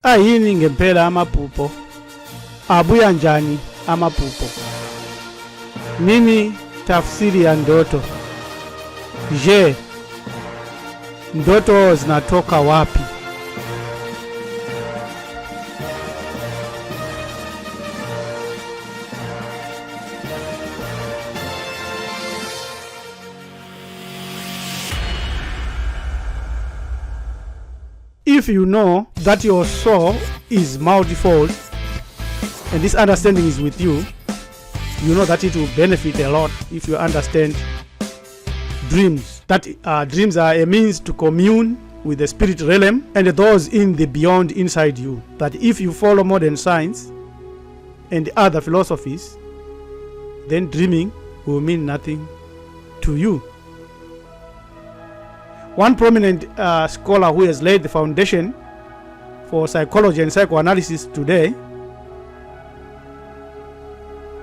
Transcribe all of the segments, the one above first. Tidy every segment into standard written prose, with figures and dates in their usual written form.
Ayini ngempela amaphupho? Abuya njani amaphupho? Nini tafsiri ya ndoto? Je, ndoto zinatoka wapi? If you know that your soul is multifold and this understanding is with you, you know that it will benefit a lot if you understand dreams. That dreams are a means to commune with the spirit realm and those in the beyond inside you. That if you follow modern science and other philosophies, then dreaming will mean nothing to you. One prominent scholar who has laid the foundation for psychology and psychoanalysis today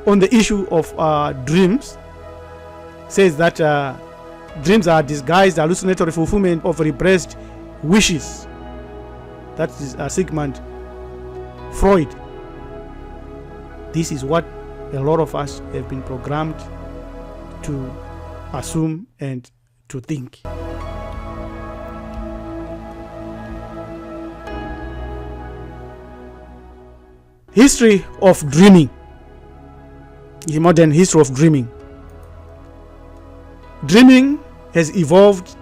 on the issue of dreams says that dreams are disguised hallucinatory fulfillment of repressed wishes. That is Sigmund Freud. This is what a lot of us have been programmed to assume and to think. History of dreaming. The modern history of dreaming. Dreaming has evolved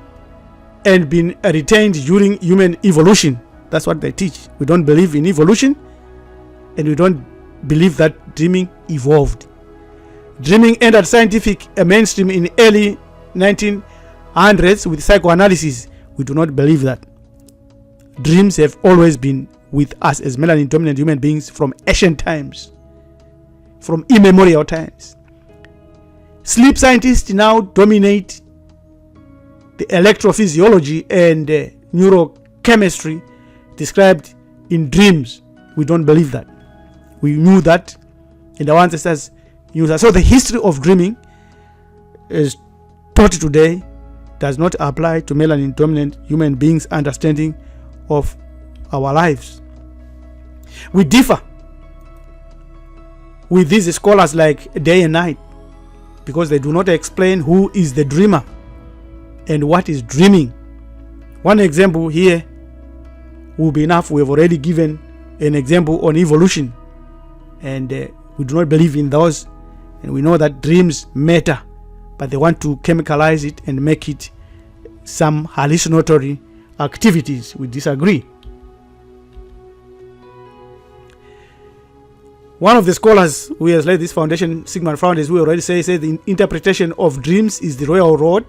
and been retained during human evolution. That's what they teach. We don't believe in evolution and we don't believe that dreaming evolved. Dreaming entered scientific mainstream in early 1900s with psychoanalysis. We do not believe that. Dreams have always been with us as melanin dominant human beings from ancient times, from immemorial times. Sleep scientists now dominate the electrophysiology and neurochemistry described in dreams. We don't believe that. We knew that, and our ancestors knew that. So the history of dreaming is taught today does not apply to melanin dominant human beings' understanding of our lives. We differ with these scholars like day and night because they do not explain who is the dreamer and what is dreaming. One example here will be enough. We have already given an example on evolution, and we do not believe in those, and we know that dreams matter, but they want to chemicalize it and make it some hallucinatory activities. We disagree. One of the scholars who has laid this foundation, Sigmund Freud, as we already say the interpretation of dreams is the royal road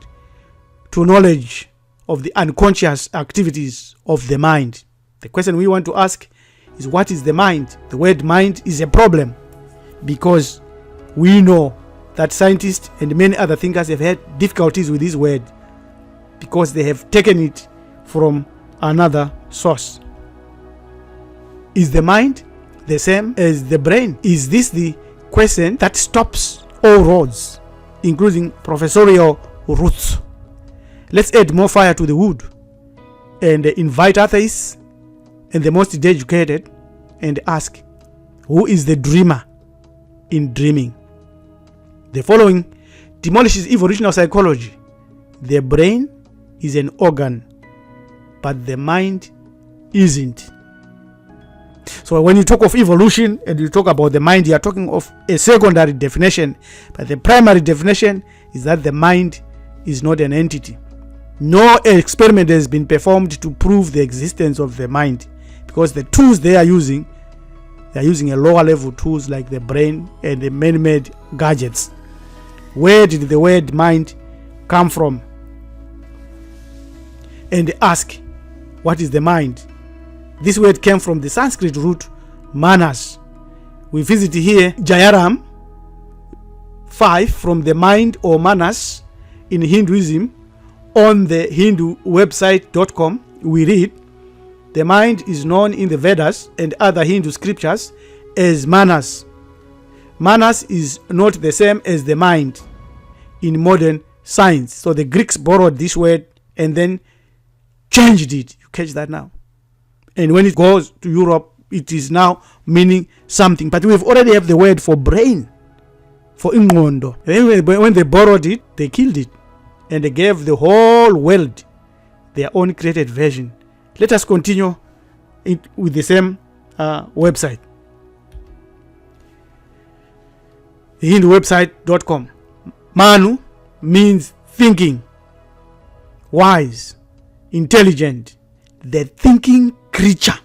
to knowledge of the unconscious activities of the mind. The question we want to ask is, what is the mind? The word mind is a problem because we know that scientists and many other thinkers have had difficulties with this word because they have taken it from another source. Is the mind the same as the brain? Is this the question that stops all roads, including professorial routes? Let's add more fire to the wood and invite atheists and the most educated and ask, who is the dreamer in dreaming? The following demolishes evolutionary psychology. The brain is an organ, but the mind isn't. So when you talk of evolution and you talk about the mind, you are talking of a secondary definition, but the primary definition is that the mind is not an entity. No experiment has been performed to prove the existence of the mind because the tools they are using a lower level tools like the brain and the man-made gadgets. Where did the word mind come from? And ask, what is the mind? This word came from the Sanskrit root manas. We visit here Jayaram 5 from the mind or manas in Hinduism. On the Hindu website.com, we read, the mind is known in the Vedas and other Hindu scriptures as manas. Manas is not the same as the mind in modern science. So the Greeks borrowed this word and then changed it. You catch that now. And when it goes to Europe, it is now meaning something. But we've already have the word for brain, for ingqondo. And when they borrowed it, they killed it. And they gave the whole world their own created version. Let us continue with the same website. Hindwebsite.com. Manu means thinking, wise, intelligent, the thinking creature,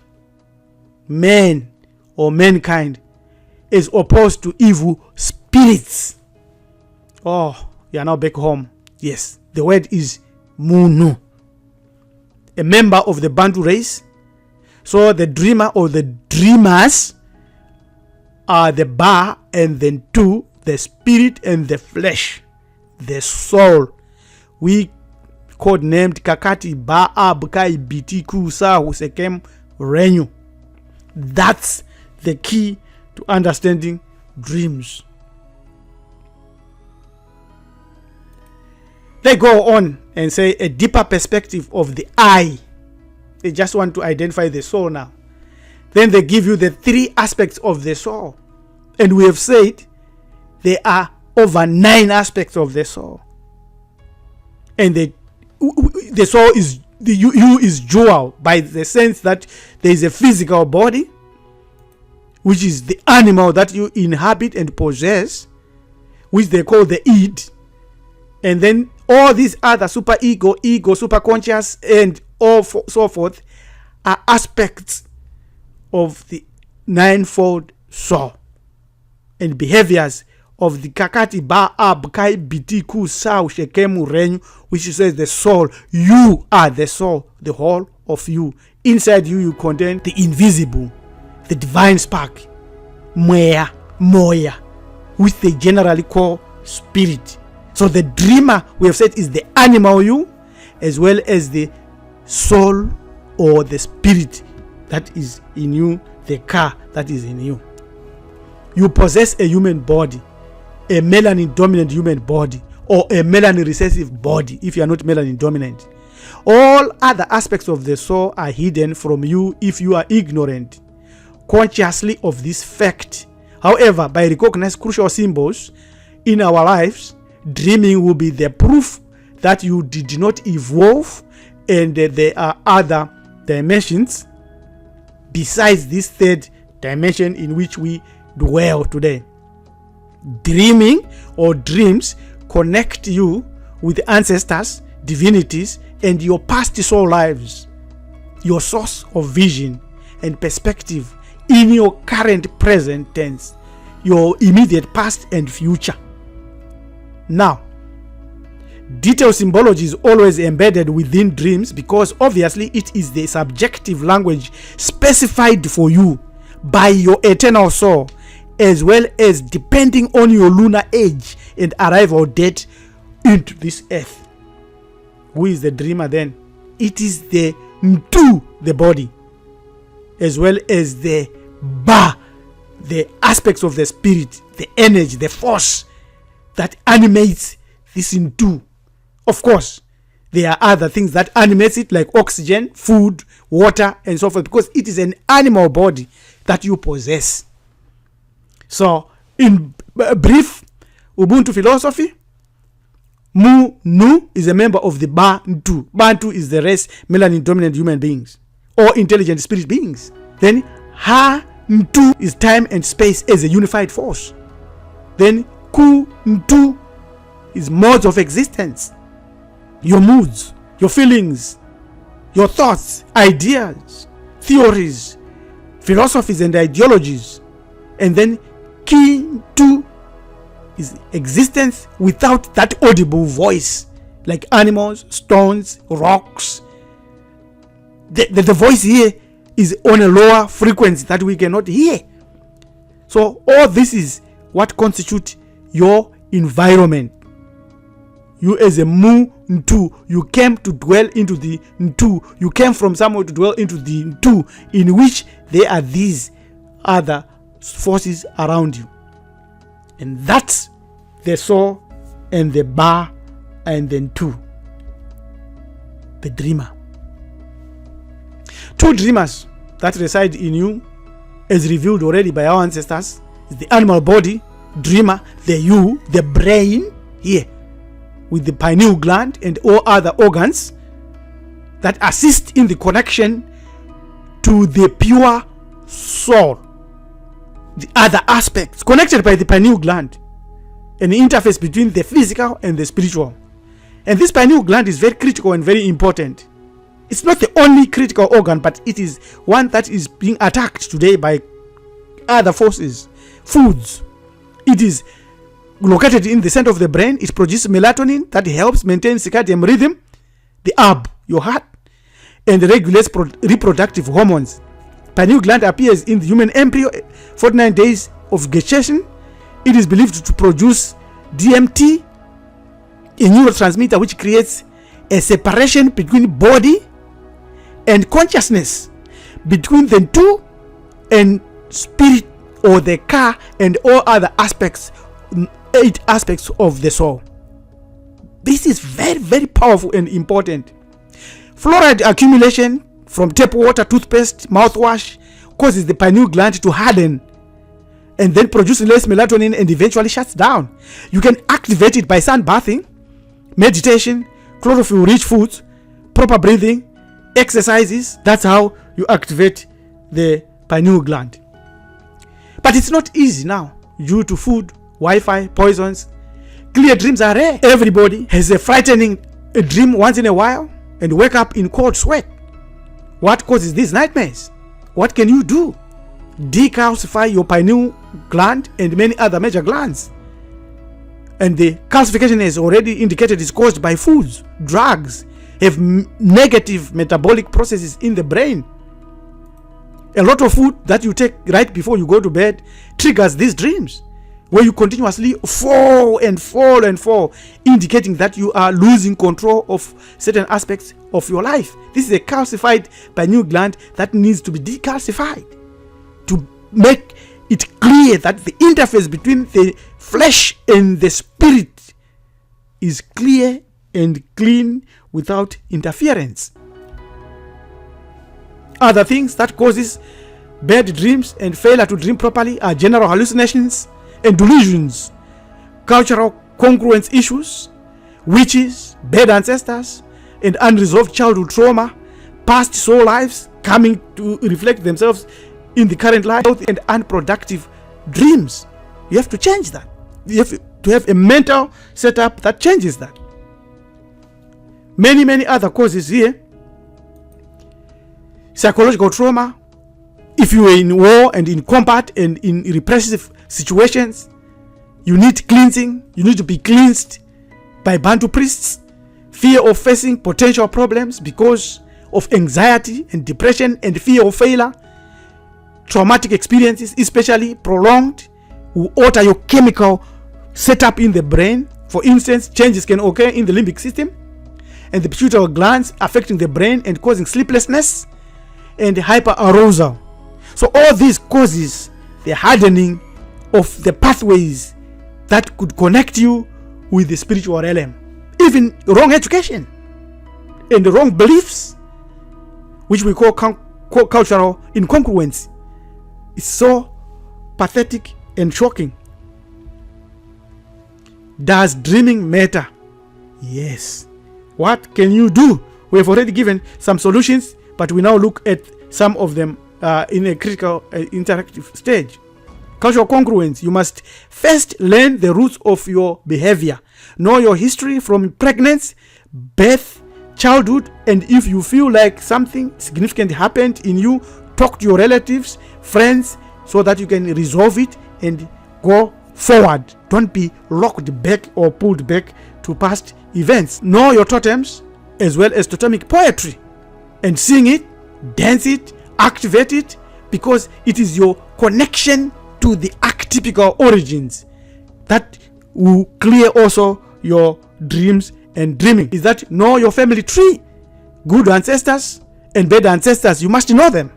man or mankind, as opposed to evil spirits. Oh, you are now back home. Yes, the word is Munu, a member of the Bantu race. So the dreamer or the dreamers are the Ba and then two, the spirit and the flesh, the soul. We codenamed Kakati Ba Abkai Biti Kusa Husekem Renyu. That's the key to understanding dreams. They go on and say a deeper perspective of the I. They just want to identify the soul now. Then they give you the three aspects of the soul. And we have said there are over 9 aspects of the soul. And the soul is, the you is dual, by the sense that there is a physical body, which is the animal that you inhabit and possess, which they call the id. And then all these other super ego, super conscious, and so forth are aspects of the ninefold soul and behaviors of the Kakati Ba Abkai Bitiku Sao Shekemu Renyu, which says the soul. You are the soul, the whole of you. Inside you, you contain the invisible, the divine spark, Moya, which they generally call spirit. So the dreamer, we have said, is the animal you, as well as the soul or the spirit that is in you, the car that is in you. You possess a human body, a melanin dominant human body, or a melanin recessive body if you are not melanin dominant. All other aspects of the soul are hidden from you if you are ignorant consciously of this fact. However, by recognizing crucial symbols in our lives, dreaming will be the proof that you did not evolve, and there are other dimensions besides this third dimension in which we dwell today. Dreaming or dreams connect you with ancestors, divinities, and your past soul lives, your source of vision and perspective in your current present tense, your immediate past and future. Now, detailed symbology is always embedded within dreams because obviously it is the subjective language specified for you by your eternal soul, as well as depending on your lunar age and arrival date into this earth. Who is the dreamer then? It is the Ntu, the body, as well as the Ba, the aspects of the spirit, the energy, the force that animates this Ntu. Of course, there are other things that animates it, like oxygen, food, water, and so forth, because it is an animal body that you possess. So, in brief, Ubuntu philosophy, Mu Nu is a member of the Bantu. Bantu is the race, melanin dominant human beings or intelligent spirit beings. Then Ha Ntu is time and space as a unified force. Then Ku Ntu is modes of existence, your moods, your feelings, your thoughts, ideas, theories, philosophies and ideologies. And then Ki Ntu is existence without that audible voice, like animals, stones, rocks. The voice here is on a lower frequency that we cannot hear. So all this is what constitutes your environment. You as a Mu Ntu, you came to dwell into the Ntu. You came from somewhere to dwell into the Ntu, in which there are these other forces around you. And that's the soul and the Ba and the Ntu, the dreamer. Two dreamers that reside in you, as revealed already by our ancestors, is the animal body, dreamer, the you, the brain, here, with the pineal gland and all other organs that assist in the connection to the pure soul. The other aspects connected by the pineal gland, an interface between the physical and the spiritual. And this pineal gland is very critical and very important. It's not the only critical organ, but it is one that is being attacked today by other forces, foods. It is located in the center of the brain. It produces melatonin that helps maintain circadian rhythm, the herb, your heart, and regulates reproductive hormones. Pineal gland appears in the human embryo 49 days of gestation. It is believed to produce DMT, a neurotransmitter which creates a separation between body and consciousness, between the two and spirit, or the car, and all other aspects, 8 aspects of the soul. This is very, very powerful and important. Fluoride accumulation from tap water, toothpaste, mouthwash causes the pineal gland to harden and then produce less melatonin and eventually shuts down. You can activate it by sunbathing, meditation, chlorophyll-rich foods, proper breathing, exercises. That's how you activate the pineal gland. But it's not easy now due to food, Wi-Fi, poisons. Clear dreams are rare. Everybody has a frightening dream once in a while and wake up in cold sweat. What causes these nightmares? What can you do? Decalcify your pineal gland and many other major glands. And the calcification is already indicated is caused by foods, drugs, have negative metabolic processes in the brain. A lot of food that you take right before you go to bed triggers these dreams, where you continuously fall and fall and fall, indicating that you are losing control of certain aspects of your life. This is a calcified pineal gland that needs to be decalcified to make it clear that the interface between the flesh and the spirit is clear and clean without interference. Other things that causes bad dreams and failure to dream properly are general hallucinations and delusions, cultural congruence issues, witches, bad ancestors, and unresolved childhood trauma, past soul lives coming to reflect themselves in the current life, and unproductive dreams. You have to change that. You have to have a mental setup that changes that. Many other causes here. Psychological trauma. If you are in war and in combat and in repressive situations, you need cleansing. You need to be cleansed by Bantu priests. Fear of facing potential problems because of anxiety and depression and fear of failure. Traumatic experiences, especially prolonged, will alter your chemical setup in the brain. For instance, changes can occur in the limbic system and the pituitary glands, affecting the brain and causing sleeplessness and hyperarousal. So all this causes the hardening of the pathways that could connect you with the spiritual realm. Even wrong education and the wrong beliefs, which we call cultural incongruence, is so pathetic and shocking. Does dreaming matter? Yes. What can you do? We have already given some solutions, but we now look at some of them in a critical interactive stage. Cultural congruence. You must first learn the roots of your behavior. Know your history from pregnancy, birth, childhood, and if you feel like something significant happened in you, talk to your relatives, friends, so that you can resolve it and go forward. Don't be locked back or pulled back to past events. Know your totems as well as totemic poetry and sing it, dance it, activate it, because it is your connection to the archetypical origins that will clear also your dreams and dreaming. Is that know your family tree, good ancestors and bad ancestors. You must know them.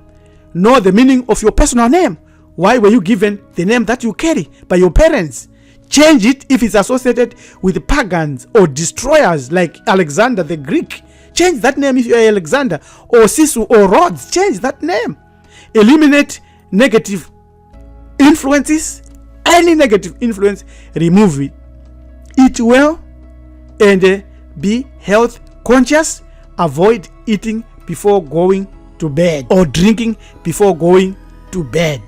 Know the meaning of your personal name. Why were you given the name that you carry by your parents? Change it if it's associated with pagans or destroyers like Alexander the Greek. Change that name if you are Alexander, or Sisu or Rhodes. Change that name. Eliminate negative influences. Any negative influence, remove it. Eat well and be health conscious. Avoid eating before going to bed or drinking before going to bed.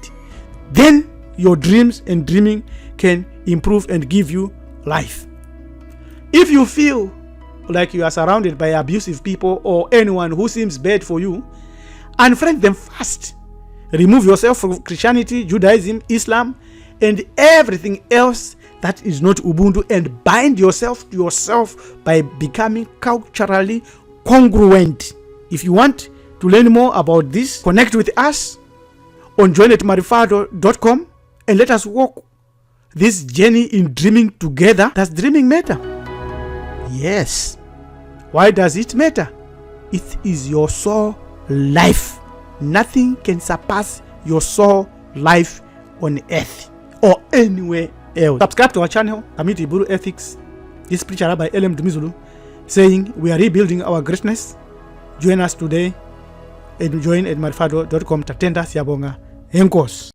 Then your dreams and dreaming can improve and give you life. If you feel like you are surrounded by abusive people or anyone who seems bad for you, unfriend them fast. Remove yourself from Christianity, Judaism, Islam, and everything else that is not Ubuntu, and bind yourself to yourself by becoming culturally congruent. If you want to learn more about this, connect with us on join@marifado.com and let us walk this journey in dreaming together. Does dreaming matter? Yes. Why does it matter? It is your soul life. Nothing can surpass your soul life on earth or anywhere else. Subscribe to our channel, Amiti Buru Ethics. This preacher by LM Dumizulu saying we are rebuilding our greatness. Join us today and join at marifado.com. Tatenda Siabonga. Enkos.